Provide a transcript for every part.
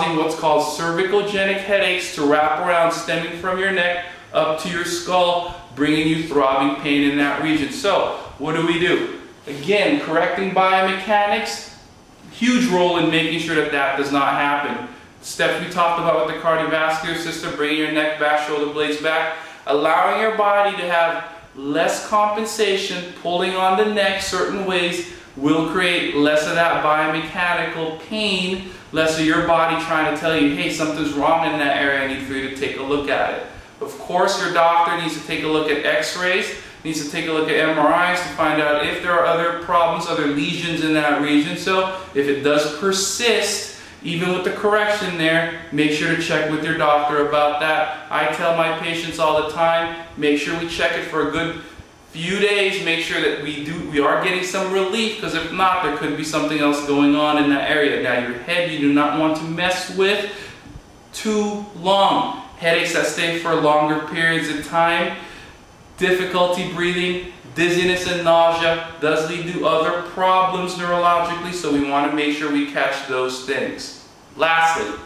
what's called cervicogenic headaches to wrap around, stemming from your neck up to your skull, bringing you throbbing pain in that region. So what do? Again, correcting biomechanics, huge role in making sure that that does not happen. Steps we talked about with the cardiovascular system, bringing your neck back, shoulder blades back, allowing your body to have less compensation, pulling on the neck certain ways will create less of that biomechanical pain, less of your body trying to tell you, hey, something's wrong in that area, I need for you to take a look at it. Of course, your doctor needs to take a look at x-rays, needs to take a look at MRIs to find out if there are other problems, other lesions in that region. So if it does persist, even with the correction there, make sure to check with your doctor about that. I tell my patients all the time, make sure we check it for a good few days, make sure that we are getting some relief, because if not, there could be something else going on in that area. Now, your head you do not want to mess with too long. Headaches that stay for longer periods of time, difficulty breathing, dizziness and nausea does lead to other problems neurologically, so we want to make sure we catch those things. Lastly,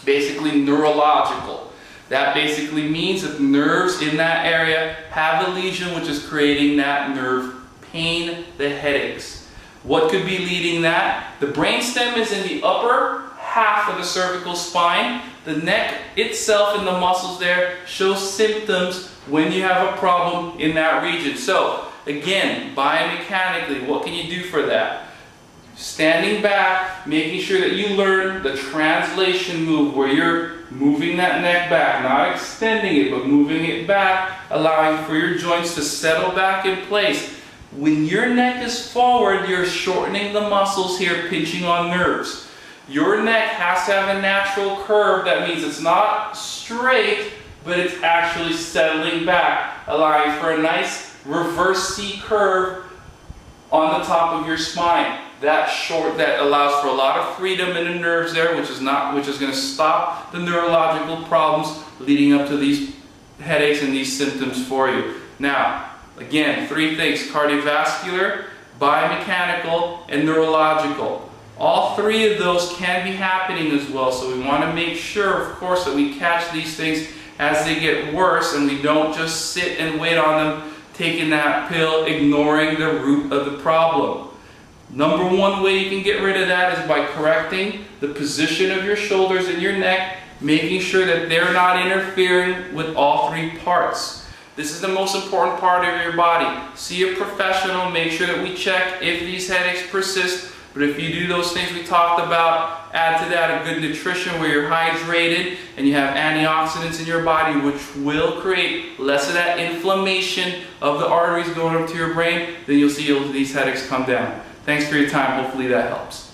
basically neurological. That basically means that the nerves in that area have a lesion which is creating that nerve pain, the headaches. What could be leading that? The brainstem is in the upper half of the cervical spine. The neck itself and the muscles there show symptoms when you have a problem in that region. So again, biomechanically, what can you do for that? Standing back, making sure that you learn the translation move where you're moving that neck back, not extending it, but moving it back, allowing for your joints to settle back in place. When your neck is forward, you're shortening the muscles here, pinching on nerves. Your neck has to have a natural curve. That means it's not straight, but it's actually settling back, allowing for a nice reverse C curve on the top of your spine. That allows for a lot of freedom in the nerves there, which is going to stop the neurological problems leading up to these headaches and these symptoms for you. Now, again, three things: cardiovascular, biomechanical, and neurological. All three of those can be happening as well, so we want to make sure, of course, that we catch these things as they get worse and we don't just sit and wait on them, taking that pill, ignoring the root of the problem. Number one way you can get rid of that is by correcting the position of your shoulders and your neck, making sure that they're not interfering with all three parts. This is the most important part of your body. See a professional, make sure that we check if these headaches persist. But if you do those things we talked about, add to that a good nutrition where you're hydrated and you have antioxidants in your body, which will create less of that inflammation of the arteries going up to your brain, then you'll see these headaches come down. Thanks for your time. Hopefully that helps.